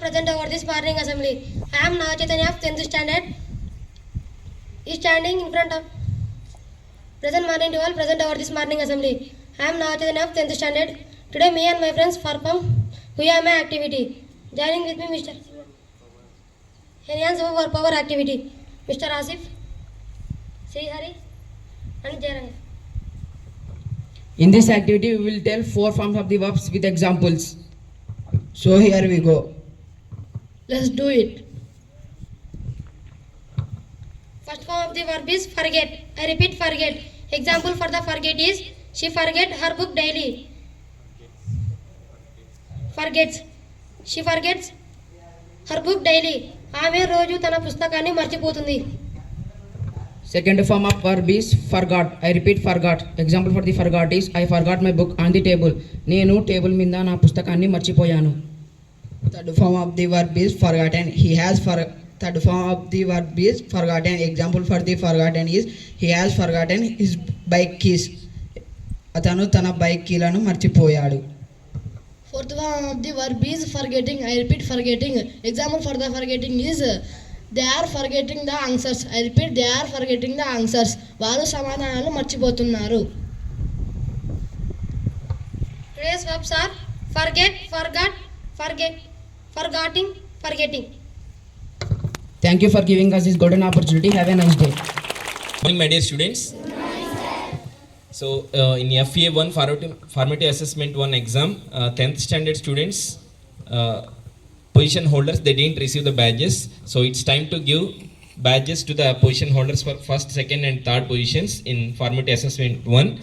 present over this morning assembly. I am Naga Chaitanya of 10th standard. Is standing in front of present morning to all present over this morning assembly. I am Naga Chaitanya of 10th standard. Today me and my friends perform Huyama activity. Joining with me Mr. Enhance our power activity. Mr. Asif, Sri Hari and Jairanga. In this activity, we will tell 4 forms of the verbs with examples. So here we go. Let's do it. First form of the verb is forget. I repeat, forget. Example for the forget is she forget her book daily. Forgets. She forgets her book daily. ఆమె రోజు తన పుస్తకాన్ని మర్చిపోతుంది. Second form of verb is forgot. I repeat, forgot. Example for the forgot is I forgot my book on the table. నేను table మీద నా పుస్తకాన్ని మర్చిపోయాను. Third form of the verb is forgotten. Third form of the verb is forgotten. Example for the forgotten is he has forgotten his bike keys. అతను తన bike కీలను మర్చిపోయాడు. Fourth form of the verb is forgetting. I repeat, forgetting. Example for the forgetting is they are forgetting the answers. I repeat, they are forgetting the answers. వారు సమాధానాలు మర్చిపోతున్నారు. Today's verbs are forget, forgot, forget, forgetting, forgetting. Thank you for giving us this golden opportunity. Have a nice day. Good morning, my dear students. So, in FA1 formative assessment 1 exam, 10th standard students, position holders, they didn't receive the badges. So, it's time to give badges to the position holders for first, second and third positions in formative assessment 1.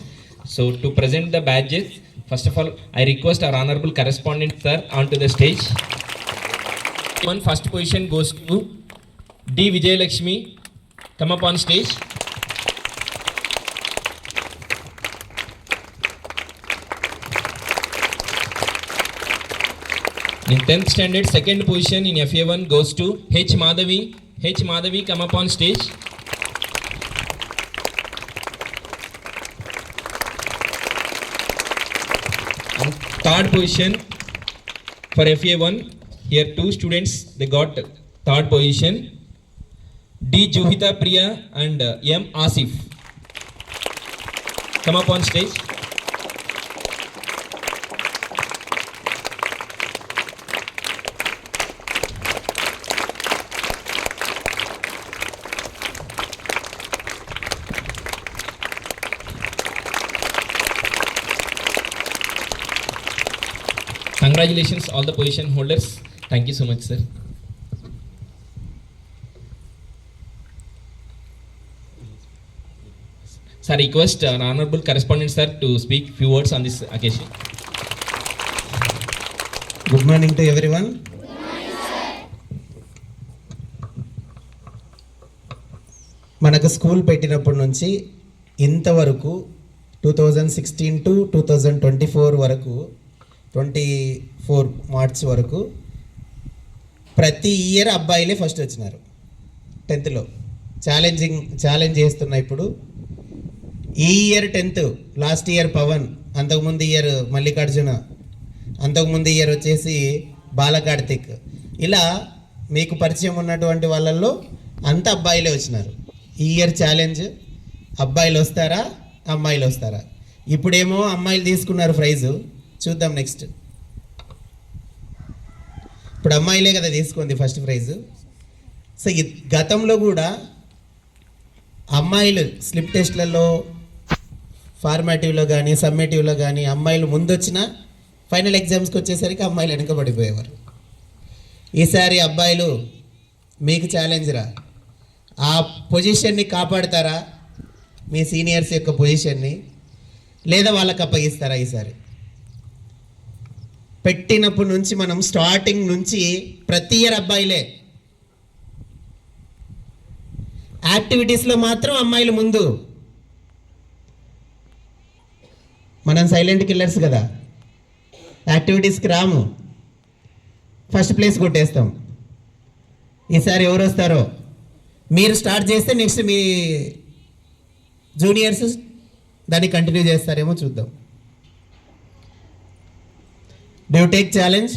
So, to present the badges, first of all, I request our honorable correspondent sir onto the stage. One first position goes to D. Vijayalakshmi. Come up on stage. In 10th standard, second position in FA1 goes to H. Madhavi. H. Madhavi, come up on stage. And third position for FA1, here 2 students, they got third position. D. Juhita Priya and M. Asif. Come up on stage. Congratulations all the position holders. Thank you so much, sir. Sir, request our honorable correspondent sir to speak few words on this occasion. Good morning to everyone. మనకు school పెట్టినప్పటి నుంచి ఇంతవరకు 2016 to 2024 వరకు 24 March వరకు ప్రతి year అబ్బాయిలే first వచ్చినారు 10th challenge చేస్తున్నా. ఇప్పుడు ఈ year 10th, last year Pawan, అంతకుముందు ఇయర్ మల్లికార్జున, అంతకుముందు ఇయర్ వచ్చేసి బాలకార్తిక్, ఇలా మీకు పరిచయం ఉన్నటువంటి వాళ్ళల్లో అంత అబ్బాయిలే వచ్చినారు. ఈ ఇయర్ ఛాలెంజ్ అబ్బాయిలు వస్తారా అమ్మాయిలు వస్తారా? ఇప్పుడేమో అమ్మాయిలు తీసుకున్నారు ప్రైజు, చూద్దాం నెక్స్ట్. ఇప్పుడు అమ్మాయిలే కదా తీసుకుంది ఫస్ట్ ప్రైజు. సో గతంలో కూడా అమ్మాయిలు స్లిప్ టెస్ట్లలో, ఫార్మాటివ్లో కానీ సమ్మేటివ్లో కానీ అమ్మాయిలు ముందు వచ్చిన ఫైనల్ ఎగ్జామ్స్కి వచ్చేసరికి అమ్మాయిలు వెనకబడిపోయేవారు. ఈసారి అబ్బాయిలు మీకు ఛాలెంజ్ రా, ఆ పొజిషన్ని కాపాడతారా? మీ సీనియర్స్ యొక్క పొజిషన్ని, లేదా వాళ్ళకి అప్పగిస్తారా? ఈసారి పెట్టినప్పటి నుంచి మనం స్టార్టింగ్ నుంచి ప్రతి ఇయర్ అబ్బాయిలే, యాక్టివిటీస్లో మాత్రం అమ్మాయిలు ముందు. మనం సైలెంట్ కిల్లర్స్ కదా, యాక్టివిటీస్కి రాము, ఫస్ట్ ప్లేస్ కొట్టేస్తాం. ఈసారి ఎవరు వస్తారో మీరు స్టార్ట్ చేస్తే నెక్స్ట్ మీ జూనియర్స్ దాన్ని కంటిన్యూ చేస్తారేమో చూద్దాం. Do you take challenge?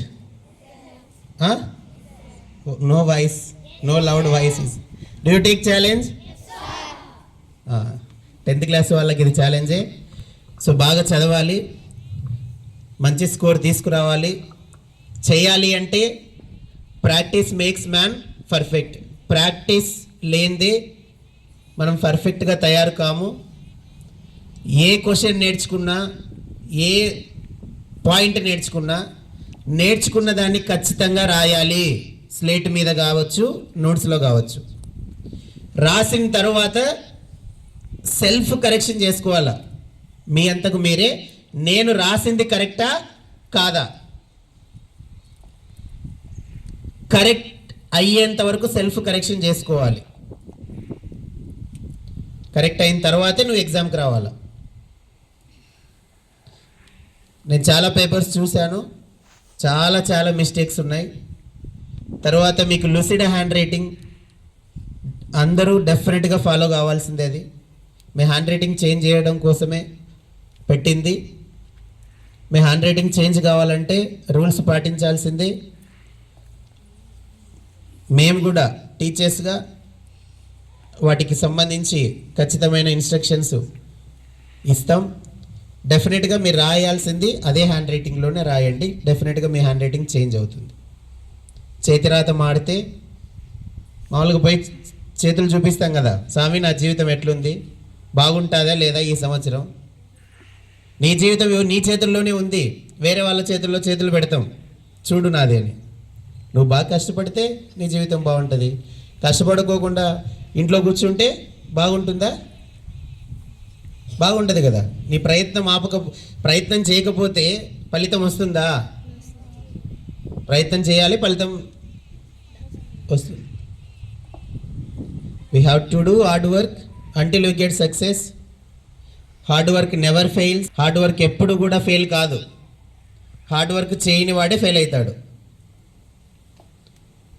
No voice, no loud voices. Do you take challenge? Yes, sir. 10th class వాళ్ళకి ఇది ఛాలెంజే. సో బాగా చదవాలి, మంచి స్కోర్ తీసుకురావాలి. చేయాలి అంటే practice makes man perfect. Practice లేనిదే మనం పర్ఫెక్ట్గా తయారు కాము. ఏ క్వశ్చన్ నేర్చుకున్నా, ఏ పాయింట్ నేర్చుకున్నా, నేర్చుకున్న దాన్ని ఖచ్చితంగా రాయాలి. స్లేట్ మీద కావచ్చు, నోట్స్లో కావచ్చు. రాసిన తర్వాత సెల్ఫ్ కరెక్షన్ చేసుకోవాలా. మీ అంతకు మీరే నేను రాసింది కరెక్టా కాదా, కరెక్ట్ అయ్యేంత వరకు సెల్ఫ్ కరెక్షన్ చేసుకోవాలి. కరెక్ట్ అయిన తర్వాతే నువ్వు ఎగ్జామ్కి రావాలా. నేను చాలా పేపర్స్ చూశాను, చాలా మిస్టేక్స్ ఉన్నాయి. తర్వాత మీకు లూసిడ్ హ్యాండ్ రైటింగ్ అందరూ డెఫినెట్గా ఫాలో కావాల్సిందే. అది మీ హ్యాండ్ రైటింగ్ చేంజ్ చేయడం కోసమే పెట్టింది. మీ హ్యాండ్ రైటింగ్ చేంజ్ కావాలంటే రూల్స్ పాటించాల్సిందే. మేము కూడా టీచర్స్గా వాటికి సంబంధించి ఖచ్చితమైన ఇన్స్ట్రక్షన్స్ ఇస్తాం. డెఫినెట్గా మీరు రాయాల్సింది అదే హ్యాండ్ రైటింగ్లోనే రాయండి. డెఫినెట్గా మీ హ్యాండ్ రైటింగ్ చేంజ్ అవుతుంది. చేతిరాత మాడితే మామూలుగా పోయి చేతులు చూపిస్తాం కదా, స్వామి నా జీవితం ఎట్లుంది, బాగుంటుందా లేదా ఈ సంవత్సరం. నీ జీవితం నీ చేతుల్లోనే ఉంది, వేరే వాళ్ళ చేతుల్లో చేతులు పెడతాం చూడు నాది అని. నువ్వు బాగా కష్టపడితే నీ జీవితం బాగుంటుంది. కష్టపడుకోకుండా ఇంట్లో కూర్చుంటే బాగుంటుందా? బాగుంటుంది కదా. నీ ప్రయత్నం చేయకపోతే ఫలితం వస్తుందా? ప్రయత్నం చేయాలి, ఫలితం వస్తుంది. We have to do hard work until we get success. Hard work never fails. Hard work ఎప్పుడు కూడా ఫెయిల్ కాదు. హార్డ్ వర్క్ చేయని వాడే ఫెయిల్ అవుతాడు.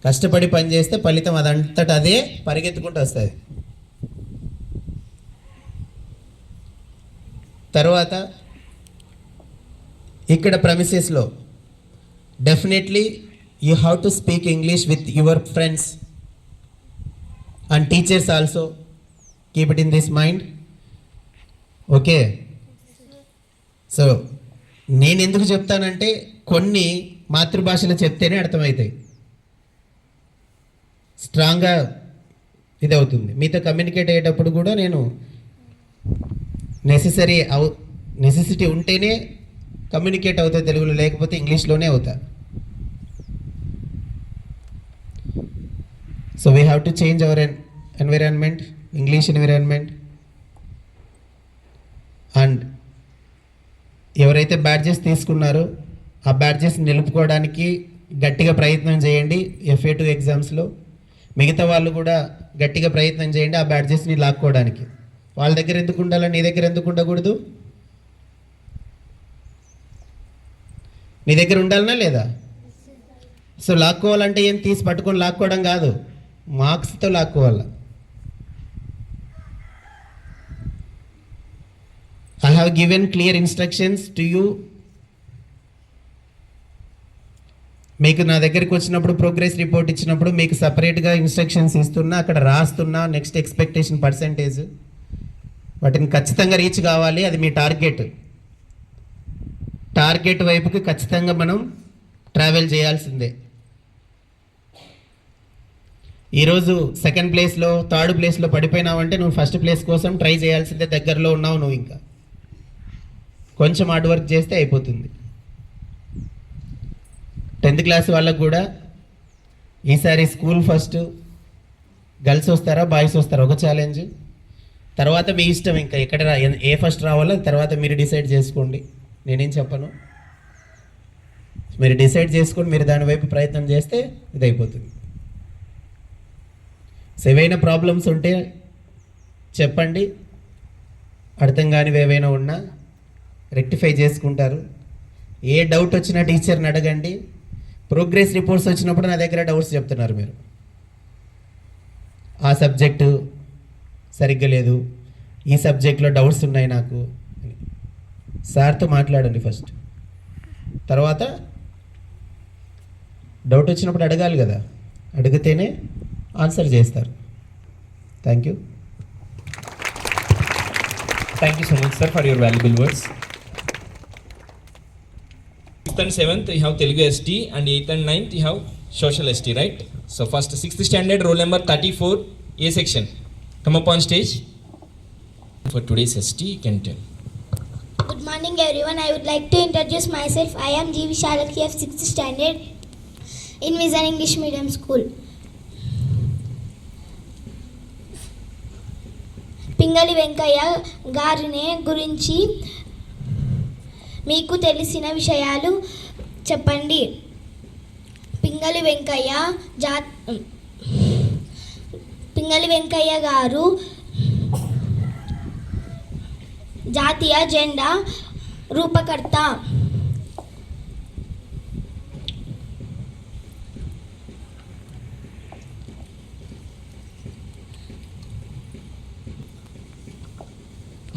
కష్టపడి పని చేస్తే ఫలితం అదంతట అదే పరిగెత్తుకుంటూ వస్తుంది. తర్వాత ఇక్కడ ప్రమిసెస్లో definitely you have to speak English with your friends and teachers also. Keep it in this mind. Okay. So నేను ఎందుకు చెప్తానంటే కొన్ని మాతృభాషలో చెప్తేనే అర్థమవుతాయి, స్ట్రాంగ్గా ఇది అవుతుంది. మీతో కమ్యూనికేట్ అయ్యేటప్పుడు కూడా నేను నెసెసిటీ ఉంటేనే కమ్యూనికేట్ అవుతాయి తెలుగులో, లేకపోతే ఇంగ్లీష్లోనే అవుతా. So we have to change our environment, English environment. And ఎవరైతే బ్యాడ్జెస్ తీసుకున్నారో ఆ బ్యాడ్జెస్ నిలుపుకోవడానికి గట్టిగా ప్రయత్నం చేయండి FA2 ఎగ్జామ్స్లో. మిగతా వాళ్ళు కూడా గట్టిగా ప్రయత్నం చేయండి ఆ బ్యాడ్జెస్ని లాక్కోవడానికి. వాళ్ళ దగ్గర ఎందుకు ఉండాలి, నీ దగ్గర ఎందుకు ఉండకూడదు? నీ దగ్గర ఉండాలనా లేదా? సో లాక్కోవాలంటే ఏం తీసి పట్టుకొని లాక్కోవడం కాదు, మార్క్స్తో లాక్కోవాలి. I have given clear instructions to you. మీకు నా దగ్గరికి వచ్చినప్పుడు ప్రోగ్రెస్ రిపోర్ట్ ఇచ్చినప్పుడు మీకు సపరేట్గా ఇన్స్ట్రక్షన్స్ ఇస్తున్నా, అక్కడ రాస్తున్నా నెక్స్ట్ ఎక్స్పెక్టేషన్ పర్సంటేజ్. వాటిని ఖచ్చితంగా రీచ్ కావాలి, అది మీ టార్గెట్ వైపుకి ఖచ్చితంగా మనం ట్రావెల్ చేయాల్సిందే. ఈరోజు సెకండ్ ప్లేస్లో, థర్డ్ ప్లేస్లో పడిపోయినావంటే నువ్వు ఫస్ట్ ప్లేస్ కోసం ట్రై చేయాల్సిందే. దగ్గరలో ఉన్నావు నువ్వు, ఇంకా కొంచెం హార్డ్ వర్క్ చేస్తే అయిపోతుంది. 10th క్లాస్ వాళ్ళకు కూడా ఈసారి స్కూల్ ఫస్ట్ గర్ల్స్ వస్తారా బాయ్స్ వస్తారా ఒక ఛాలెంజ్. తర్వాత మీ ఇష్టం, ఇంకా ఎక్కడ ఏ ఫస్ట్ రావాలో తర్వాత మీరు డిసైడ్ చేసుకోండి, నేనేం చెప్పను. మీరు డిసైడ్ చేసుకొని మీరు దాని వైపు ప్రయత్నం చేస్తే ఇది అయిపోతుంది. సో ఏవైనా ప్రాబ్లమ్స్ ఉంటే చెప్పండి, అర్థం కానివి ఏవైనా ఉన్నా రెక్టిఫై చేసుకుంటారు. ఏ డౌట్ వచ్చినా టీచర్ని అడగండి. ప్రోగ్రెస్ రిపోర్ట్స్ వచ్చినప్పుడు నా దగ్గర డౌట్స్ చెప్తున్నారు మీరు, ఆ సబ్జెక్టు సరిగ్గా లేదు, ఈ సబ్జెక్ట్లో డౌట్స్ ఉన్నాయి నాకు. సార్తో మాట్లాడండి ఫస్ట్, తర్వాత డౌట్ వచ్చినప్పుడు అడగాలి కదా. అడిగితేనే ఆన్సర్ చేస్తారు. Thank you. Thank you so much, sir, for your valuable words. 6th and 7th, you have Telugu ST, and 8th and 9th, you have Social ST, right? So, first 6th standard, roll number 34, A section. Come up on stage. For today's ST, you can tell. Good morning everyone. I would like to introduce myself. I am G. Vishalaki of 6th standard in Vision English Medium School. Pingali Venkaiah గారిని గురించి మీకు తెలిసిన విషయాలు చెప్పండి. పింగళి వెంకయ్య గారు జాతీయ జెండా రూపకర్త.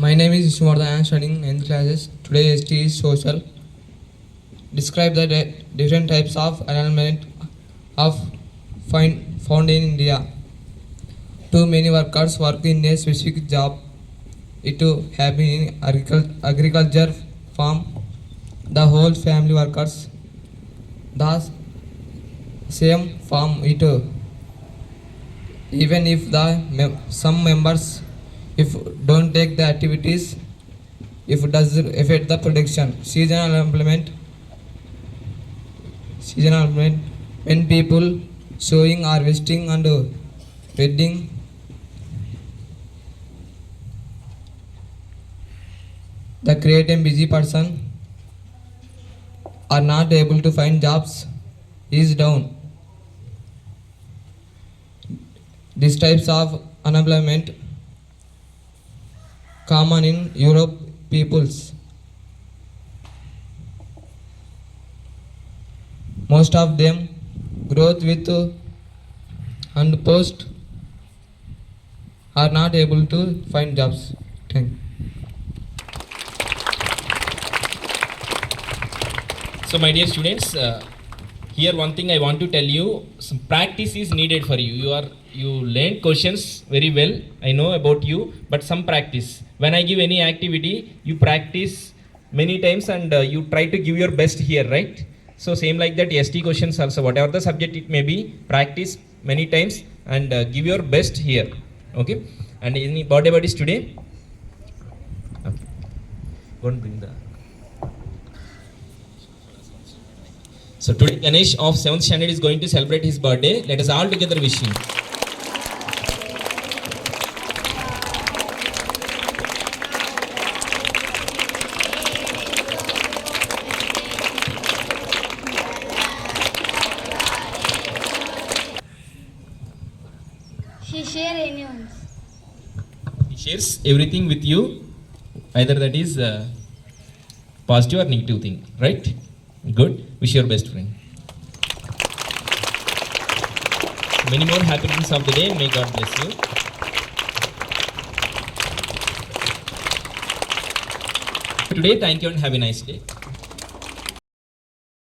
My name is Vishnuwardhan. I am studying 9th classes. Today ST is social. Describe the different types of enrollment of found in India. Too many workers work in a specific job. It to happen in agriculture, farm. The whole family workers the same farm. It even if the some members if don't take the activities, if it does affect the production. Seasonal employment, when people sowing, harvesting and wedding. The create and busy person are not able to find jobs is down. These types of unemployment common in Europe peoples. Most of them growth with and post are not able to find jobs. Thank you. So, my dear students, here one thing I want to tell you, some practice is needed for you. You learned questions very well, I know about you, but some practice. When I give any activity, you practice many times and you try to give your best here, right? So same like that ST questions also, whatever the subject it may be, practice many times and give your best here, okay? And any birthday buddies today? Okay. Go and bring the... So today Ganesh of 7th standard is going to celebrate his birthday. Let us all together wish him. She share anyone's. He shares everything with you, either that is positive or negative thing, right? Good. Wish your best friend. Many more happy things of the day. May God bless you. Today, thank you and have a nice day.